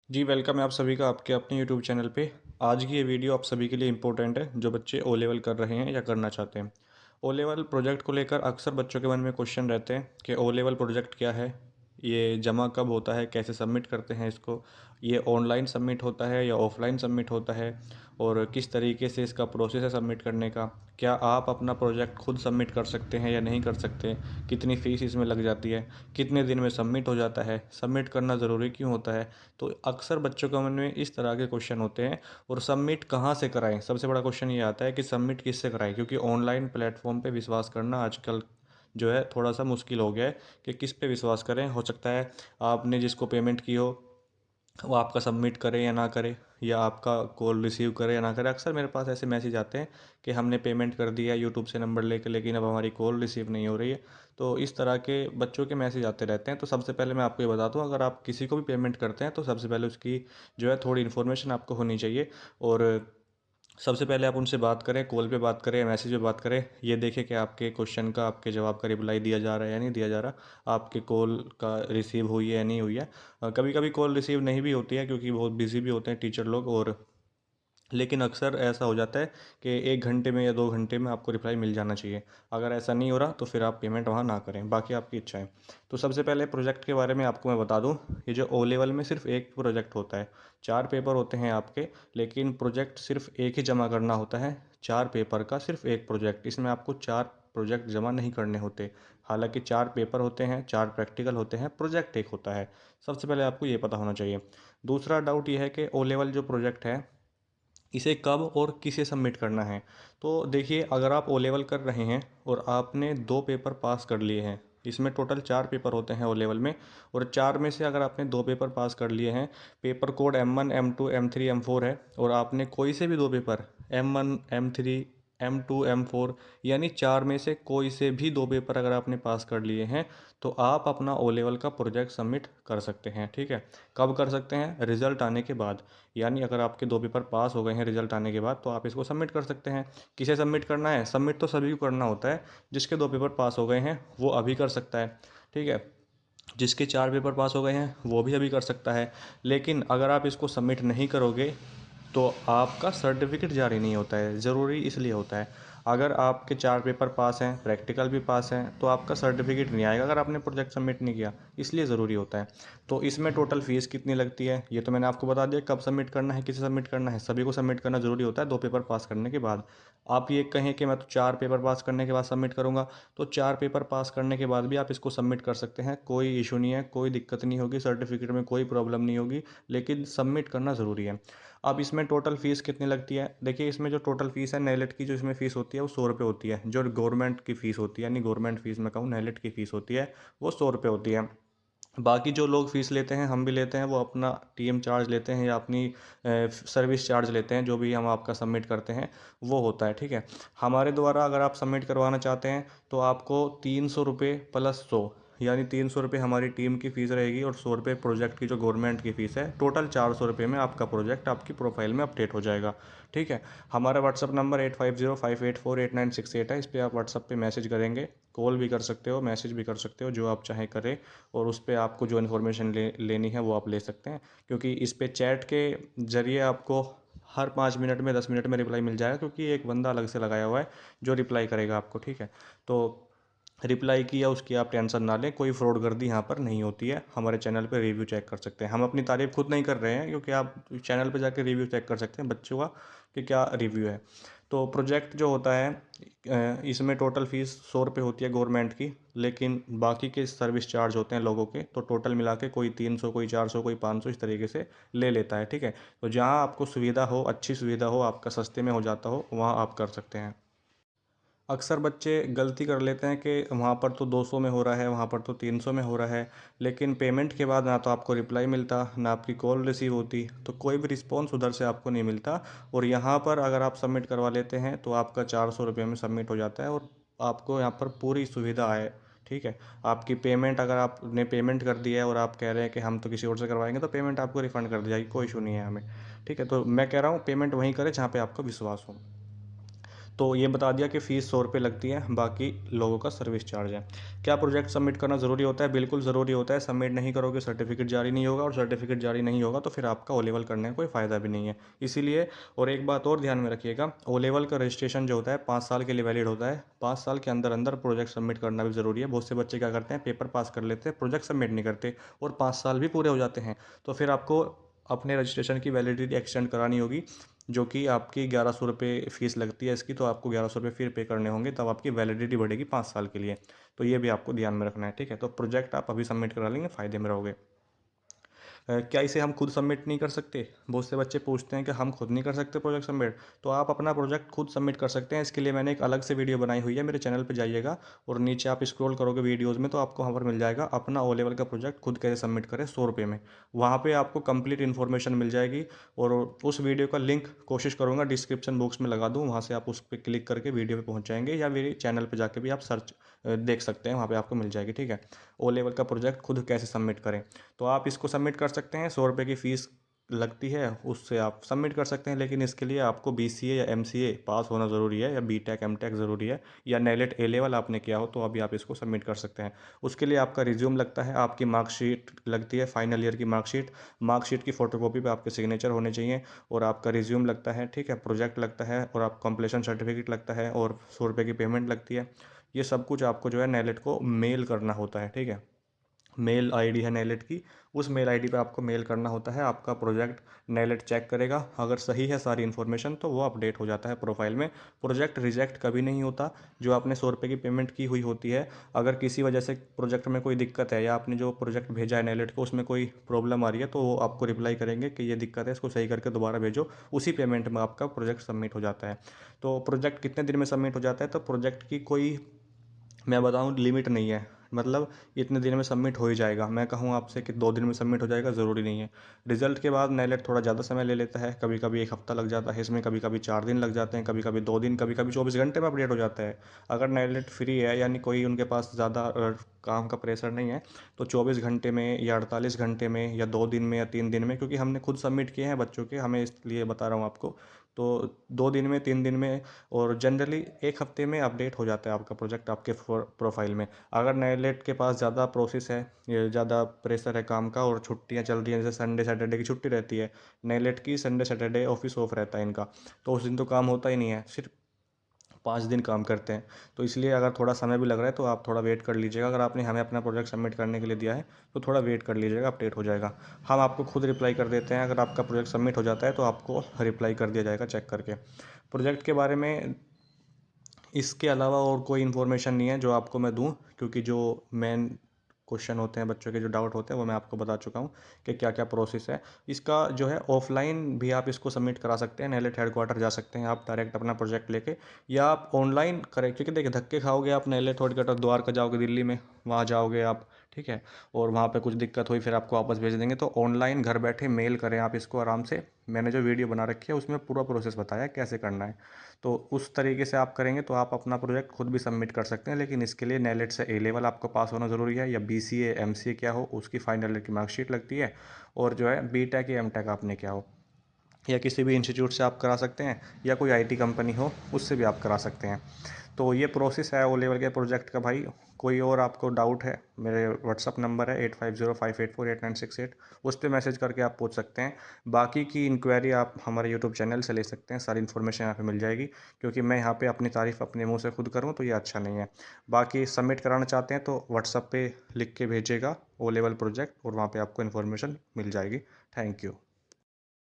जी, welcome है आप सभी का आपके अपने यूट्यूब चैनल पे। आज की ये वीडियो आप सभी के लिए इम्पोर्टेंट है जो बच्चे ओ लेवल कर रहे हैं या करना चाहते हैं। ओ लेवल प्रोजेक्ट को लेकर अक्सर बच्चों के मन में क्वेश्चन रहते हैं कि ओ लेवल प्रोजेक्ट क्या है, ये जमा कब होता है, कैसे सबमिट करते हैं इसको, ये ऑनलाइन सबमिट होता है या ऑफलाइन सबमिट होता है, और किस तरीके से इसका प्रोसेस है सबमिट करने का, क्या आप अपना प्रोजेक्ट खुद सबमिट कर सकते हैं या नहीं कर सकते, कितनी फ़ीस इसमें लग जाती है, कितने दिन में सबमिट हो जाता है, सबमिट करना ज़रूरी क्यों होता है। तो अक्सर बच्चों के मन में इस तरह के क्वेश्चन होते हैं। और सबमिट कहाँ से कराएं, सबसे बड़ा क्वेश्चन ये आता है कि सबमिट किससे कराएं, क्योंकि ऑनलाइन प्लेटफॉर्म पे विश्वास करना आजकल जो है थोड़ा सा मुश्किल हो गया है कि किस पे विश्वास करें। हो सकता है आपने जिसको पेमेंट की हो वो आपका सबमिट करे या ना करे, या आपका कॉल रिसीव करे या ना करे। अक्सर मेरे पास ऐसे मैसेज आते हैं कि हमने पेमेंट कर दिया यूट्यूब से नंबर लेकर, लेकिन अब हमारी कॉल रिसीव नहीं हो रही है। तो इस तरह के बच्चों के मैसेज आते रहते हैं। तो सबसे पहले मैं आपको ये बता दूं, अगर आप किसी को भी पेमेंट करते हैं तो सबसे पहले उसकी जो है थोड़ी इन्फॉर्मेशन आपको होनी चाहिए। और सबसे पहले आप उनसे बात करें, कॉल पे बात करें, मैसेज पे बात करें, ये देखें कि आपके क्वेश्चन का, आपके जवाब का रिप्लाई दिया जा रहा है या नहीं दिया जा रहा, आपके कॉल का रिसीव हुई है या नहीं हुई है। कभी कभी कॉल रिसीव नहीं भी होती है क्योंकि बहुत बिजी भी होते हैं टीचर लोग, और लेकिन अक्सर ऐसा हो जाता है कि 1 घंटे में या 2 घंटे में आपको रिप्लाई मिल जाना चाहिए। अगर ऐसा नहीं हो रहा तो फिर आप पेमेंट वहाँ ना करें, बाकी आपकी इच्छा है। तो सबसे पहले प्रोजेक्ट के बारे में आपको मैं बता दूं, ये जो ओ लेवल में सिर्फ एक प्रोजेक्ट होता है। 4 पेपर होते हैं आपके, लेकिन प्रोजेक्ट सिर्फ एक ही जमा करना होता है। 4 पेपर का सिर्फ एक प्रोजेक्ट, इसमें आपको 4 प्रोजेक्ट जमा नहीं करने होते। हालांकि 4 पेपर होते हैं, 4 प्रैक्टिकल होते हैं, प्रोजेक्ट एक होता है। सबसे पहले आपको ये पता होना चाहिए। दूसरा डाउट ये है कि ओ लेवल जो प्रोजेक्ट है इसे कब और किसे सबमिट करना है। तो देखिए, अगर आप ओ लेवल कर रहे हैं और आपने 2 पेपर पास कर लिए हैं, इसमें टोटल 4 पेपर होते हैं ओ लेवल में, और 4 में से अगर आपने 2 पेपर पास कर लिए हैं, paper code M1 M2 M3 M4 है, और आपने कोई से भी 2 paper M1 M3 M2 M4 यानी 4 में से कोई से भी 2 पेपर अगर आपने पास कर लिए हैं, तो आप अपना ओ लेवल का प्रोजेक्ट सबमिट कर सकते हैं। ठीक है, कब कर सकते हैं? रिजल्ट आने के बाद। यानी अगर आपके 2 पेपर पास हो गए हैं रिजल्ट आने के बाद, तो आप इसको सबमिट कर सकते हैं। किसे सबमिट करना है? सबमिट तो सभी को करना होता है। जिसके 2 पेपर पास हो गए हैं वो अभी कर सकता है। ठीक है, जिसके 4 पेपर पास हो गए हैं वो भी अभी कर सकता है। लेकिन अगर आप इसको सबमिट नहीं करोगे तो आपका सर्टिफिकेट जारी नहीं होता है। ज़रूरी इसलिए होता है, अगर आपके 4 पेपर पास हैं, प्रैक्टिकल भी पास हैं, तो आपका सर्टिफिकेट नहीं आएगा अगर आपने प्रोजेक्ट सबमिट नहीं किया। इसलिए ज़रूरी होता है। तो इसमें टोटल फ़ीस कितनी लगती है ये तो मैंने आपको बता दिया। कब सबमिट करना है, किसे सबमिट करना है, सभी को सबमिट करना ज़रूरी होता है 2 पेपर पास करने के बाद। आप ये कहें कि मैं तो 4 पेपर पास करने के बाद सबमिट करूँगा, तो 4 पेपर पास करने के बाद भी आप इसको सबमिट कर सकते हैं। कोई इशू नहीं है, कोई दिक्कत नहीं होगी, सर्टिफिकेट में कोई प्रॉब्लम नहीं होगी, लेकिन सबमिट करना ज़रूरी है। अब इसमें टोटल फ़ीस कितनी लगती है? देखिए, इसमें जो टोटल फ़ीस है नेलेट की, जो इसमें फ़ीस होती है वो 100 रुपये होती है। जो गवर्नमेंट की फ़ीस होती है, यानी गवर्नमेंट फ़ीस मैं कहूँ, नेलेट की फ़ीस होती है वो 100 रुपये होती है। बाकी जो लोग फ़ीस लेते हैं, हम भी लेते हैं, वो अपना टीएम चार्ज लेते हैं या अपनी सर्विस चार्ज लेते हैं, जो भी हम आपका सबमिट करते हैं वो होता है। ठीक है, हमारे द्वारा अगर आप सबमिट करवाना चाहते हैं तो आपको 300 रुपये प्लस 100, यानी 300 रुपये हमारी टीम की फ़ीस रहेगी, और 100 रुपये प्रोजेक्ट की जो गवर्नमेंट की फ़ीस है। टोटल 400 रुपये में आपका प्रोजेक्ट आपकी प्रोफाइल में अपडेट हो जाएगा। ठीक है, हमारा व्हाट्सअप नंबर 8505848968 है। इस पर आप व्हाट्सअप पे मैसेज करेंगे, कॉल भी कर सकते हो, मैसेज भी कर सकते हो, जो आप चाहें करें। और उस पे आपको जो इन्फॉर्मेशन लेनी है वो आप ले सकते हैं, क्योंकि इस पे चैट के ज़रिए आपको हर 5 मिनट में 10 मिनट में रिप्लाई मिल जाएगा, क्योंकि एक बंदा अलग से लगाया हुआ है जो रिप्लाई करेगा आपको। ठीक है, तो रिप्लाई की या उसकी आप टेंशन ना लें, कोई फ्रॉडगर्दी यहाँ पर नहीं होती है। हमारे चैनल पे रिव्यू चेक कर सकते हैं, हम अपनी तारीफ खुद नहीं कर रहे हैं, क्योंकि आप चैनल पे जाके रिव्यू चेक कर सकते हैं बच्चों का कि क्या रिव्यू है। तो प्रोजेक्ट जो होता है इसमें टोटल फ़ीस 100 रुपये होती है गवर्नमेंट की, लेकिन बाकी के सर्विस चार्ज होते हैं लोगों के, तो टोटल मिला के कोई 300, कोई 400, कोई 500, इस तरीके से ले लेता है। ठीक है, तो जहाँ आपको सुविधा हो, अच्छी सुविधा हो, आपका सस्ते में हो जाता हो, वहाँ आप कर सकते हैं। अक्सर बच्चे गलती कर लेते हैं कि वहाँ पर तो 200 में हो रहा है, वहाँ पर तो 300 में हो रहा है, लेकिन पेमेंट के बाद ना तो आपको रिप्लाई मिलता, ना आपकी कॉल रिसीव होती, तो कोई भी रिस्पॉन्स उधर से आपको नहीं मिलता। और यहाँ पर अगर आप सबमिट करवा लेते हैं तो आपका 400 रुपये में सबमिट हो जाता है, और आपको यहाँ पर पूरी सुविधा है। ठीक है, आपकी पेमेंट, अगर आपने पेमेंट कर दिया है और आप कह रहे हैं कि हम तो किसी और से करवाएंगे, तो पेमेंट आपको रिफ़ंड कर दी जाएगी, कोई इशू नहीं है हमें। ठीक है, तो मैं कह रहा हूँ पेमेंट वहीं करें जहाँ पे आपको विश्वास हो। तो ये बता दिया कि फ़ीस 100 रुपये लगती है, बाकी लोगों का सर्विस चार्ज है। क्या प्रोजेक्ट सबमिट करना ज़रूरी होता है? बिल्कुल ज़रूरी होता है। सबमिट नहीं करोगे सर्टिफिकेट जारी नहीं होगा, और सर्टिफिकेट जारी नहीं होगा तो फिर आपका ओ लेवल करने का कोई फ़ायदा भी नहीं है। इसीलिए, और एक बात और ध्यान में रखिएगा, ओ लेवल का रजिस्ट्रेशन जो होता है 5 साल के लिए वैलिड होता है। 5 साल के अंदर अंदर प्रोजेक्ट सबमिट करना भी ज़रूरी है। बहुत से बच्चे क्या करते हैं, पेपर पास कर लेते हैं, प्रोजेक्ट सबमिट नहीं करते और 5 साल भी पूरे हो जाते हैं। तो फिर आपको अपने रजिस्ट्रेशन की वैलिडिटी एक्सटेंड करानी होगी, जो कि आपकी 1100 रुपये फ़ीस लगती है इसकी, तो आपको 1100 रुपये फिर पे करने होंगे, तब आपकी वैलिडिटी बढ़ेगी 5 साल के लिए। तो ये भी आपको ध्यान में रखना है, ठीक है। तो प्रोजेक्ट आप अभी सबमिट करा लेंगे, फ़ायदे में रहोगे। क्या इसे हम खुद सबमिट नहीं कर सकते? बहुत से बच्चे पूछते हैं कि हम खुद नहीं कर सकते प्रोजेक्ट सबमिट। तो आप अपना प्रोजेक्ट खुद सबमिट कर सकते हैं। इसके लिए मैंने एक अलग से वीडियो बनाई हुई है, मेरे चैनल पे जाइएगा और नीचे आप स्क्रॉल करोगे वीडियोज़ में, तो आपको वहाँ पर मिल जाएगा अपना ओ लेवल का प्रोजेक्ट खुद कैसे सबमिट करें 100 रुपये में। वहाँ पर आपको कंप्लीट इन्फॉर्मेशन मिल जाएगी, और उस वीडियो का लिंक कोशिश करूँगा डिस्क्रिप्शन बॉक्स में लगा दूँ, वहाँ से आप उस पर क्लिक करके वीडियो पर पहुँच जाएंगे, या मेरे चैनल पर जाके भी आप सर्च देख सकते हैं, वहाँ पर आपको मिल जाएगी, ठीक है। ओ लेवल का प्रोजेक्ट खुद कैसे सबमिट करें। तो आप इसको सबमिट कर सकते हैं, 100 रुपये की फ़ीस लगती है, उससे आप सबमिट कर सकते हैं। लेकिन इसके लिए आपको BCA या MCA पास होना ज़रूरी है, या BTech MTech ज़रूरी है, या नेलेट ए लेवल आपने किया हो, तो अभी आप इसको सबमिट कर सकते हैं। उसके लिए आपका रिज्यूम लगता है, आपकी मार्कशीट लगती है, फाइनल ईयर की मार्कशीट की फ़ोटोकॉपी पे आपके सिग्नेचर होने चाहिए, और आपका रिज्यूम लगता है, ठीक है, प्रोजेक्ट लगता है, और आप कंप्लीशन सर्टिफिकेट लगता है, और 100 रुपये की पेमेंट लगती है। ये सब कुछ आपको जो है नेलेट को मेल करना होता है, ठीक है। मेल आईडी है नेलेट की, उस मेल आईडी पे आपको मेल करना होता है आपका प्रोजेक्ट। नेलेट चेक करेगा, अगर सही है सारी इन्फॉर्मेशन तो वो अपडेट हो जाता है प्रोफाइल में। प्रोजेक्ट रिजेक्ट कभी नहीं होता। जो आपने 100 रुपये की पेमेंट की हुई होती है, अगर किसी वजह से प्रोजेक्ट में कोई दिक्कत है, या आपने जो प्रोजेक्ट भेजा है नेलेट को उसमें कोई प्रॉब्लम आ रही है, तो वो आपको रिप्लाई करेंगे कि ये दिक्कत है, इसको सही करके दोबारा भेजो। उसी पेमेंट में आपका प्रोजेक्ट सबमिट हो जाता है। तो प्रोजेक्ट कितने दिन में सबमिट हो जाता है? तो प्रोजेक्ट की कोई, मैं बताऊं, लिमिट नहीं है। मतलब इतने दिन में सबमिट हो ही जाएगा। मैं कहूँ आपसे कि 2 दिन में सबमिट हो जाएगा, ज़रूरी नहीं है। रिजल्ट के बाद नेलेट थोड़ा ज़्यादा समय ले लेता है, कभी कभी 1 हफ्ता लग जाता है इसमें, कभी कभी 4 दिन लग जाते हैं, कभी कभी 2 दिन, कभी कभी 24 घंटे में अपडेट हो जाता है। अगर नेलेट फ्री है, यानी कोई उनके पास ज़्यादा काम का प्रेशर नहीं है, तो 24 घंटे में, या 48 घंटे में, या 2 दिन में, या 3 दिन में, क्योंकि हमने खुद सबमिट किए हैं बच्चों के, हमें इसलिए बता रहा हूँ आपको। तो 2 दिन में, 3 दिन में, और जनरली 1 हफ्ते में अपडेट हो जाता है आपका प्रोजेक्ट आपके प्रोफाइल में। अगर नेलेट के पास ज़्यादा प्रोसेस है, ये ज़्यादा प्रेशर है काम का, और छुट्टियां चल रही हैं, जैसे संडे सैटरडे की छुट्टी रहती है, नेलेट की संडे सैटरडे ऑफिस ऑफ रहता है इनका, तो उस दिन तो काम होता ही नहीं है, सिर्फ 5 दिन काम करते हैं। तो इसलिए अगर थोड़ा समय भी लग रहा है तो आप थोड़ा वेट कर लीजिएगा। अगर आपने हमें अपना प्रोजेक्ट सबमिट करने के लिए दिया है तो थोड़ा वेट कर लीजिएगा, अपडेट हो जाएगा। हम आपको खुद रिप्लाई कर देते हैं, अगर आपका प्रोजेक्ट सबमिट हो जाता है तो आपको रिप्लाई कर दिया जाएगा चेक करके। प्रोजेक्ट के बारे में इसके अलावा और कोई इन्फॉर्मेशन नहीं है जो आपको मैं दूं, क्योंकि जो मेन क्वेश्चन होते हैं बच्चों के, जो डाउट होते हैं, वो मैं आपको बता चुका हूं कि क्या क्या प्रोसेस है इसका। जो है ऑफलाइन भी आप इसको सबमिट करा सकते हैं, नेलेट हेडक्वार्टर जा सकते हैं आप डायरेक्ट अपना प्रोजेक्ट लेके, या आप ऑनलाइन करें, क्योंकि देखिए धक्के खाओगे आप, नेलेट हेडक्वार्टर द्वारका जाओगे दिल्ली में, वहाँ जाओगे आप, ठीक है, और वहाँ पे कुछ दिक्कत हुई फिर आपको वापस भेज देंगे। तो ऑनलाइन घर बैठे मेल करें आप इसको आराम से। मैंने जो वीडियो बना रखी है उसमें पूरा प्रोसेस बताया है कैसे करना है। तो उस तरीके से आप करेंगे तो आप अपना प्रोजेक्ट खुद भी सबमिट कर सकते हैं, लेकिन इसके लिए नेलेट से ए लेवल आपको पास होना ज़रूरी है, या BCA MCA क्या हो उसकी फाइनल ईयर की मार्कशीट लगती है, और जो है BTech या MTech आपने क्या हो, या किसी भी इंस्टीट्यूट से आप करा सकते हैं, या कोई IT कंपनी हो उससे भी आप करा सकते हैं। तो ये प्रोसेस है ओ लेवल के प्रोजेक्ट का भाई। कोई और आपको डाउट है, मेरे व्हाट्सअप नंबर है 8505848968, उस पर मैसेज करके आप पूछ सकते हैं। बाकी की इंक्वायरी आप हमारे यूट्यूब चैनल से ले सकते हैं, सारी इन्फॉर्मेशन यहाँ पे मिल जाएगी, क्योंकि मैं यहाँ पे अपनी तारीफ़ अपने मुंह से खुद करूँ तो ये अच्छा नहीं है। बाकी सबमिट कराना चाहते हैं तो व्हाट्सअप पे लिख के भेजिएगा ओ लेवल प्रोजेक्ट, और वहाँ पर आपको इन्फॉर्मेशन मिल जाएगी। Thank you.